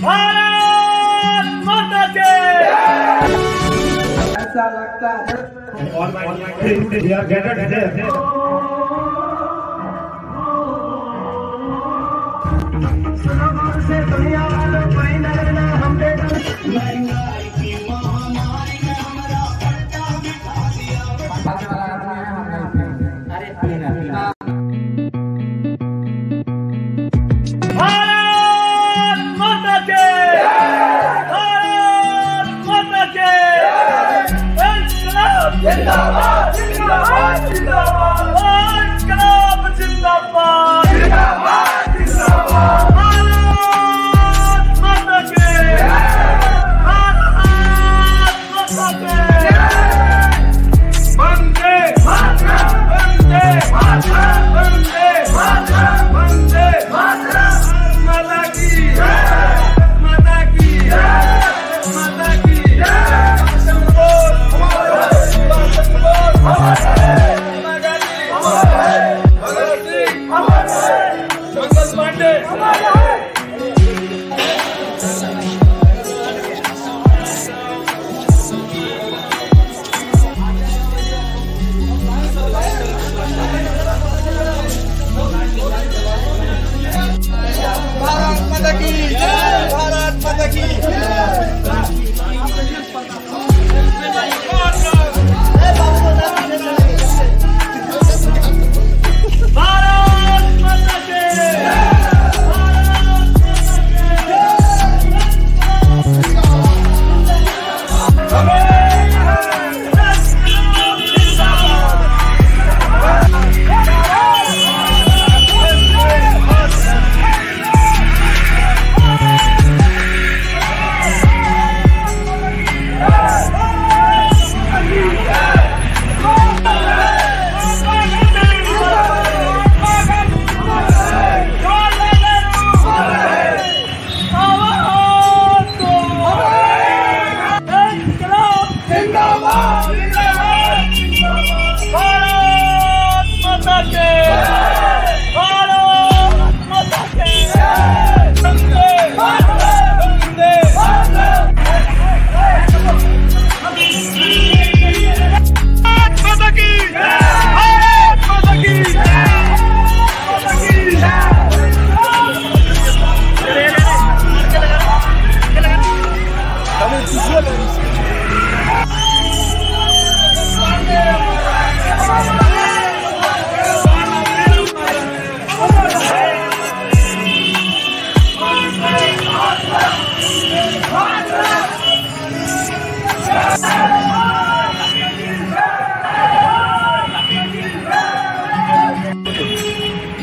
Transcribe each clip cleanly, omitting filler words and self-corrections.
भारत माता के। ऐसा लगता है से दुनिया वालों कोई न रहना हम महंगाई की महामारी ने हमारा खर्चा बिठा दिया। भारत माता के। भारत माता के। इंकलाब जिंदाबाद जिंदाबाद जिंदाबाद। इंकलाब जिंदाबाद जिंदाबाद जिंदाबाद।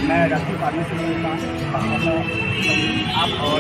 मैं डॉक्टर पार्टी से आप और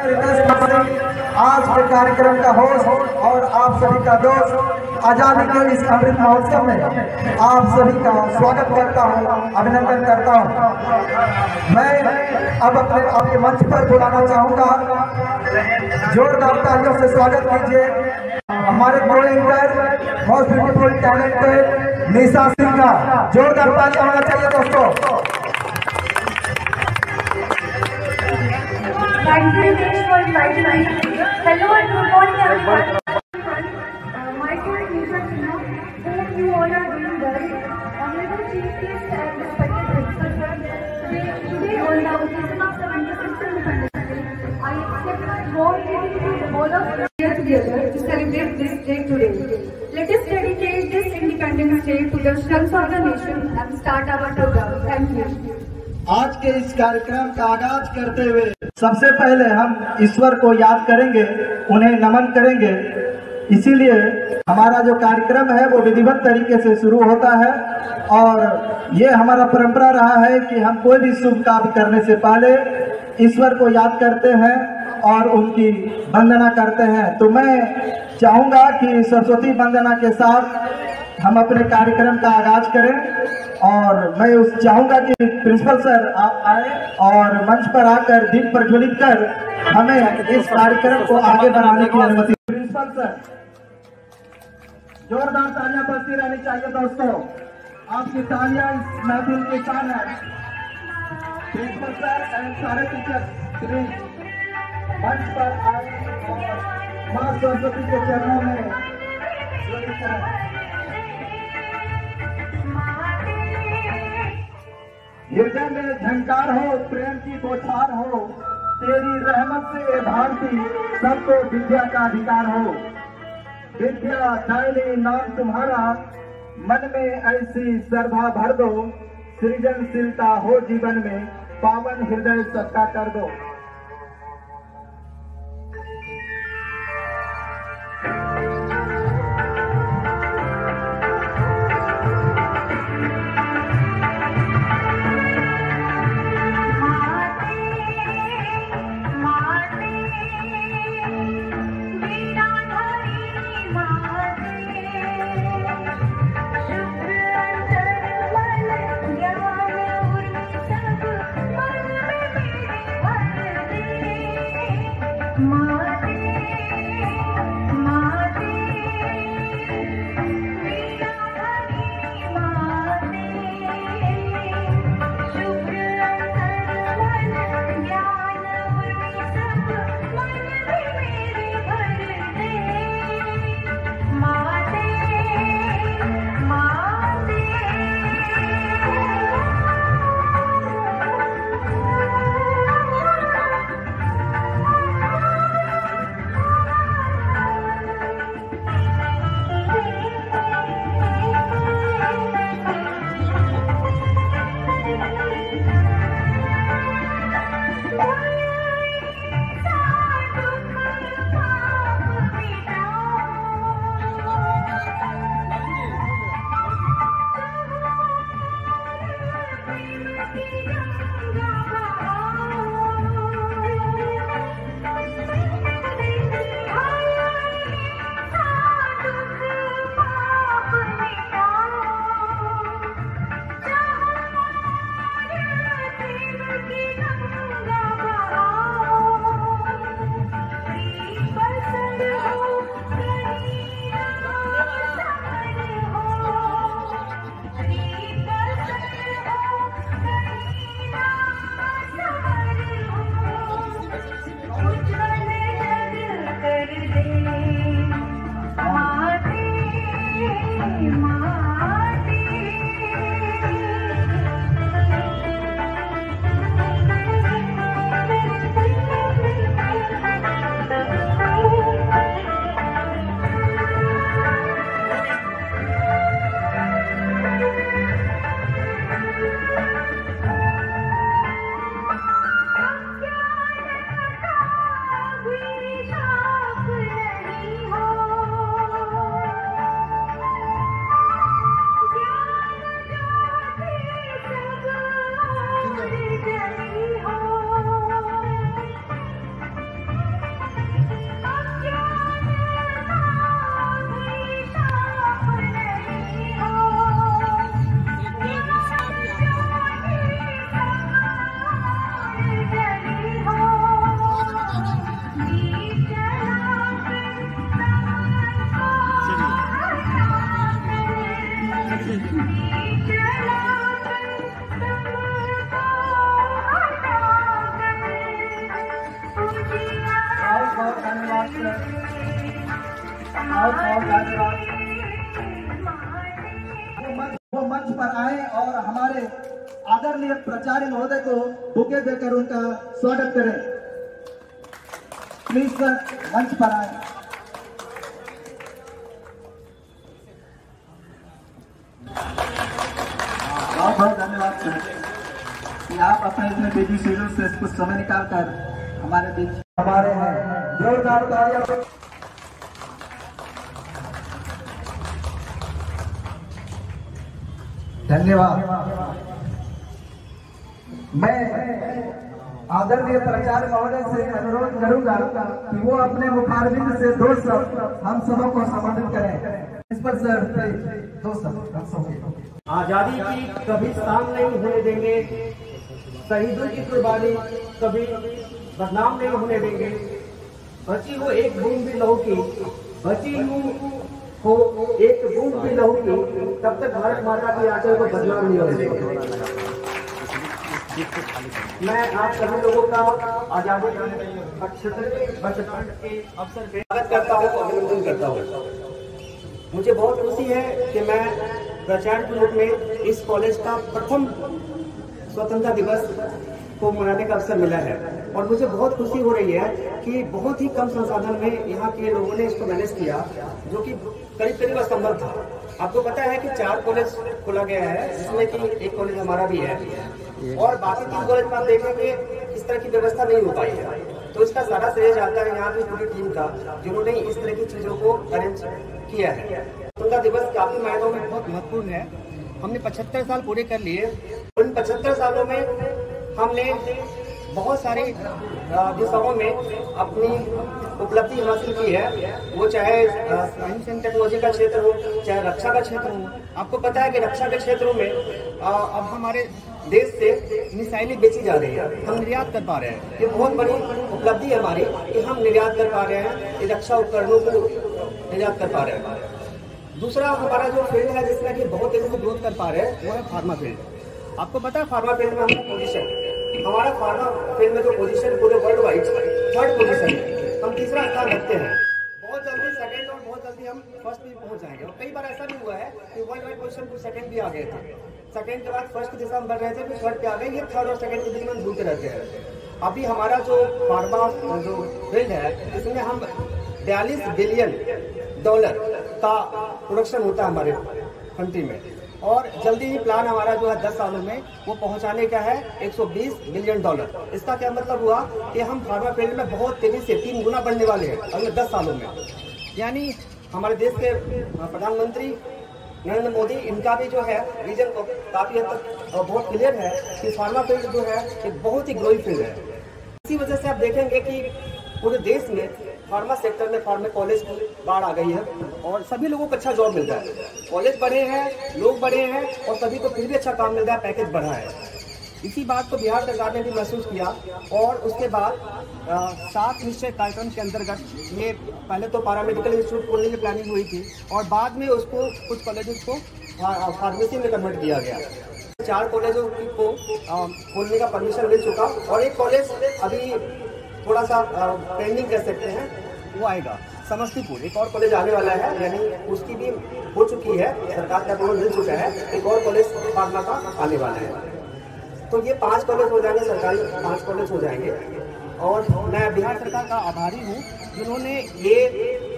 रितेश सिंह आज के कार्यक्रम का होस्ट और आप सभी का दोस्त आजादी के इस अमृत महोत्सव में आप सभी का स्वागत करता हूँ, अभिनंदन करता हूँ। मैं अब अपने आपके मंच पर बुलाना चाहूँगा, जोरदार तालियों से स्वागत कीजिए हमारे को anchor most beautiful talented Nisha Singh का। जोरदार तालियां होना चाहिए दोस्तों। Thank you very much for inviting me. Hello and good morning everyone. Myself Nisha Sinha, hope you all are doing well. Honorable Chief Guest and respected Principal Sir, today on the occasion of 76th Independence Day, I extend my warm greeting to all of us here together to celebrate this day today. Let us dedicate this Independence Day to the strength of the nation and start our program. Thank you. आज के इस कार्यक्रम का आगाज करते हुए सबसे पहले हम ईश्वर को याद करेंगे, उन्हें नमन करेंगे। इसीलिए हमारा जो कार्यक्रम है वो विधिवत तरीके से शुरू होता है और ये हमारा परंपरा रहा है कि हम कोई भी शुभ कार्य करने से पहले ईश्वर को याद करते हैं और उनकी वंदना करते हैं। तो मैं चाहूँगा कि सरस्वती वंदना के साथ हम अपने कार्यक्रम का आगाज करें और मैं चाहूँगा कि प्रिंसिपल सर आप आए और मंच पर आकर दीप प्रज्वलित कर हमें इस कार्यक्रम को आगे बढ़ाने की अनुमति। प्रिंसिपल सर, जोरदार तालियां बजती रहनी चाहिए दोस्तों, आपकी तालियां इस महफिल की शान है। प्रिंसिपल सर एंड सारे टीचर्स प्लीज मंच पर आए और मां सरस्वती के चरणों में ज्वलित करें। हृदय में झंकार हो, प्रेम की बौछार हो, तेरी रहमत से भारती सबको विद्या का अधिकार हो। विद्या दायनी नाम तुम्हारा, मन में ऐसी श्रद्धा भर दो, सृजनशीलता हो जीवन में, पावन हृदय सबका कर दो। बहुत बहुत धन्यवाद। वो मंच पर आए और हमारे आदरणीय प्राचार्य महोदय को बुके देकर उनका स्वागत करें। प्लीज सर मंच पर आए। बहुत बहुत धन्यवाद सर कि आप अपने इतने बिजी शेड्यूल से कुछ समय निकाल कर हमारे बीच हमारे हैं। जोरदार तालियां। धन्यवाद। मैं आदरणीय प्राचार्य महोदय से अनुरोध करूंगा कि वो अपने मुखारबिंद से 2 शब्द हम सबों को संबोधित करें। इस पर सर 2 शब्द हम सबके। आजादी की कभी शाम नहीं होने देंगे, शहीदों की कुर्बानी कभी बदनाम नहीं होने देंगे। बची हो एक बूंद भी लहू की, बची हो एक बूंद भी लहू की, तब तक भारत माता की आंचल को बदनाम नहीं होने देंगे। मैं आप सभी लोगों का आजादी के 75वें के अवसर पे स्वागत करता हूँ, अभिनंदन करता हूँ। मुझे बहुत खुशी है कि मैं प्राचार्य के रूप में इस कॉलेज का प्रथम स्वतंत्रता दिवस को मनाने का अवसर मिला है और मुझे बहुत खुशी हो रही है कि बहुत ही कम संसाधन में यहाँ के लोगों ने इसको मैनेज किया, जो कि करीब करीब असंभव था। आपको पता है कि 4 कॉलेज खोला गया है, जिसमें कि एक कॉलेज हमारा भी है और बाकी 3 कॉलेज में आप देखेंगे इस तरह की व्यवस्था नहीं हो पाई है। तो इसका सारा श्रेय जाता है यहाँ की पूरी टीम का, जिन्होंने इस तरह की चीजों को अरेंज किया है। स्वतंत्रता दिवस काफी मायनों में बहुत महत्वपूर्ण है। हमने 75 साल पूरे कर लिए। उन 75 सालों में हमने बहुत सारी दिशाओं में अपनी उपलब्धि हासिल की है, वो चाहे साइंस एंड टेक्नोलॉजी का क्षेत्र हो, चाहे रक्षा का क्षेत्र हो। आपको पता है कि रक्षा के क्षेत्रों में अब हमारे देश से मिसाइलें बेची जा रही है, हम निर्यात कर पा रहे हैं। ये बहुत बड़ी उपलब्धि है हमारी कि हम निर्यात कर पा रहे हैं, ये रक्षा उपकरणों को निर्यात कर पा रहे हैं। दूसरा हमारा जो फील्ड है जिसमें कि बहुत तेजी से ग्रोथ कर पा रहे हैं, वो है फार्मा फील्ड। आपको पता है फार्मा फील्ड में हमारा पोजीशन, हमारा फार्मा फील्ड में जो पोजीशन पूरे वर्ल्ड वाइड 3rd पोजीशन है, हम 3रा स्थान रखते हैं। बहुत जल्दी 2nd और बहुत जल्दी हम 1st भी पहुंच जाएंगे। और कई बार ऐसा भी हुआ है कि वर्ल्ड वाइड पोजीशन पर 2nd भी आ गए थे, 2nd के बाद 1st की दिशा में बढ़ रहे थे, फिर 3rd पे आ गए। ये 3rd और 2nd के बीच में घूमते रहते हैं। अभी हमारा जो फार्मा जो फील्ड है, इसमें हम $42 बिलियन का प्रोडक्शन होता है हमारे कंट्री में और जल्दी ही प्लान हमारा जो है 10 सालों में वो पहुंचाने का है $120 बिलियन। इसका क्या मतलब हुआ कि हम फार्मा फील्ड में बहुत तेजी से 3 गुना बढ़ने वाले हैं अगले 10 सालों में। यानी हमारे देश के प्रधानमंत्री नरेंद्र मोदी, इनका भी जो है विजन को काफी हद तक बहुत क्लियर है कि फार्मा फील्ड जो है एक बहुत ही ग्रोइंग फील्ड है। इसी वजह से आप देखेंगे कि पूरे देश में फार्मा सेक्टर में फार्मा कॉलेज की बाढ़ आ गई है और सभी लोगों को अच्छा जॉब मिल रहा है। कॉलेज बढ़े हैं, लोग बढ़े हैं और सभी को फिर भी अच्छा काम मिल रहा है, पैकेज बढ़ा है। इसी बात को बिहार सरकार ने भी महसूस किया और उसके बाद 7 निश्चय कार्यक्रम के अंतर्गत ये पहले तो पैरामेडिकल इंस्टीट्यूट खोलने की प्लानिंग हुई थी और बाद में उसको कुछ कॉलेजेस को फार्मेसी में कन्वर्ट किया गया। 4 कॉलेजों को खोलने का परमिशन मिल चुका और एक कॉलेज अभी थोड़ा सा पेंडिंग कर सकते हैं, वो आएगा समस्तीपुर। एक और कॉलेज आने वाला है, यानी उसकी भी हो चुकी है, सरकार का अप्रूवल मिल चुका है। एक और कॉलेज फार्मा का आने वाला है। तो ये 5 कॉलेज हो जाएंगे, सरकारी 5 कॉलेज हो जाएंगे। और मैं बिहार सरकार का आभारी हूँ जिन्होंने ये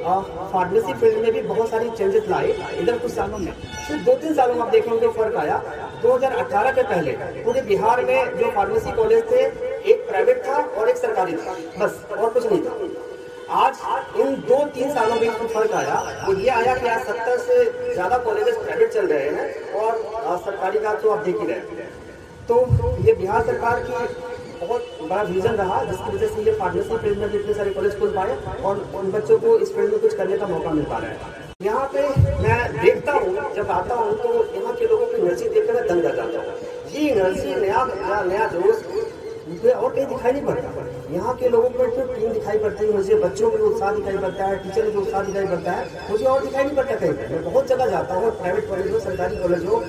फार्मेसी फील्ड में भी बहुत सारी चेंजेस लाए। इधर कुछ सालों में, सिर्फ 2-3 सालों में आप देखेंगे फर्क आया। 2018 के पहले पूरे बिहार में जो फार्मेसी कॉलेज थे, एक प्राइवेट था और एक सरकारी था, बस, और कुछ नहीं था। आज इन 2-3 सालों में इसमें फर्क आया। तो ये आया कि आज 70 से ज्यादा कॉलेजेस प्राइवेट चल रहे हैं और सरकारी का तो आप देख ही रहे हैं। तो ये बिहार सरकार की बहुत बड़ा विजन रहा, जिसकी वजह से ये फार्मेसी फील्ड में भी इतने सारे कॉलेज खुल पाए और उन बच्चों को इस फील्ड में कुछ करने का मौका मिल पा रहा है। यहाँ पे मैं देखता हूँ, जब आता हूँ तो यहाँ के लोगों की एनर्जी देखकर मैं दंग रह जाता हूँ। ये एनर्जी, नया जोश और कहीं दिखाई नहीं पड़ता। यहाँ के लोगों को जो टीम दिखाई पड़ती है, मुझे बच्चों को उत्साह दिखाई पड़ता है, टीचर को उत्साह दिखाई पड़ता है, मुझे और दिखाई नहीं पड़ता कहीं पर। मैं बहुत जगह जाता हूँ, प्राइवेट कॉलेज हो, सरकारी कॉलेज हो,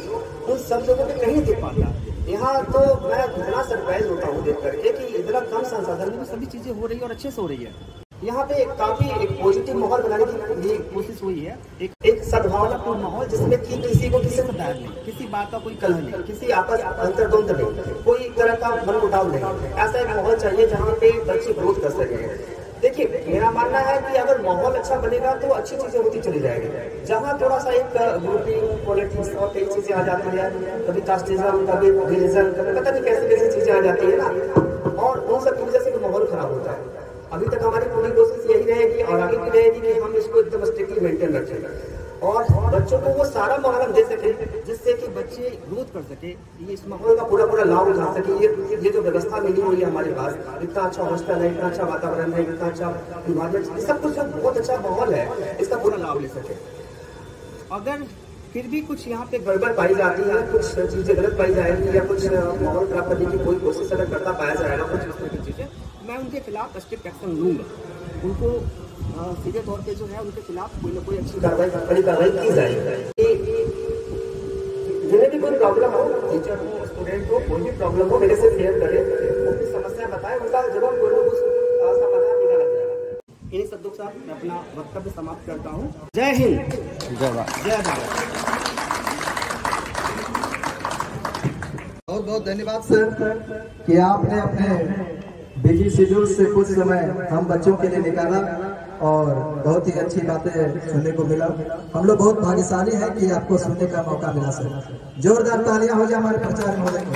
उन सब जगहों पे कहीं दिख पाता। यहाँ तो मैं इतना सरप्राइज होता हूँ देख करके कि इतना कम संसाधन में सभी चीजें हो रही है और अच्छे से हो रही है। यहाँ पे काफी एक पॉजिटिव माहौल बनाने की कोशिश हुई है, एक सद्भावनापूर्ण माहौल जिसमें कि किसी को किसी से बैर नहीं, किसी बात का कोई कलह नहीं, किसी आपस अंतर्द्वंद नहीं, कोई तरह का मन मुटाव नहीं। ऐसा एक माहौल चाहिए जहाँ पे बच्चे ग्रोथ कर सके। देखिए मेरा मानना है कि अगर माहौल अच्छा बनेगा तो अच्छी चीजें होती चली जाएगी। जहाँ थोड़ा सा एक ग्रुपिंग पॉलिटिक्स और कई चीजें आ जाती है, कभी कास्टिज्म, कभी रिलीजन, कभी पता नहीं कैसी कैसी चीजें आ जाती है ना, और उन सब की वजह से माहौल खराब होता है। अभी तक हमारी पूरी कोशिश यही रहेगी और आगे भी रहेगी कि हम इसको एकदम स्ट्रिक्टली मेंटेन रखें और बच्चों को वो सारा माहौल हम दे सके जिससे कि बच्चे ग्रोथ कर सके, ये इस माहौल का पूरा लाभ उठा सके। ये जो व्यवस्था मिली हुई है हमारे पास, इतना अच्छा हॉस्टल है, इतना अच्छा वातावरण है, इतना अच्छा इन्वायरमेंट, सब कुछ बहुत अच्छा माहौल है, इसका पूरा लाभ ले सके। अगर फिर भी कुछ यहाँ पे गड़बड़ पाई जाती है, कुछ चीजें गलत पाई जाएगी या कुछ माहौल खराब करने की कोई कोशिश अगर करता पाया जाएगा कुछ इस तरह की चीजें, मैं उनके खिलाफ स्ट्रिक्ट एक्शन लूंगा। उनको सीधे तौर पे जो है उनके खिलाफ कोई ना कोई अच्छी कार्रवाई, कड़ी कार्रवाई की जाएगी। जिन्हें भी कोई प्रॉब्लम हो, टीचर हो, स्टूडेंट हो, कोई भी प्रॉब्लम हो, मेरे से शेयर करें, अपनी समस्या बताएं, उनका जरूर कोई ना कुछ समाधान निकाला जाएगा। इन्हीं शब्दों के साथ मैं अपना वक्तव्य समाप्त करता हूँ। जय हिंद, जय भारत। बहुत बहुत धन्यवाद सर कि आपने अपने बिजी शेड्यूल से कुछ समय हम बच्चों के लिए निकाला और बहुत ही अच्छी बातें सुनने को मिला। हम लोग बहुत भाग्यशाली हैं कि आपको सुनने का मौका मिला सर। जोरदार तालियां हो जाए हमारे प्रचार महोदय को।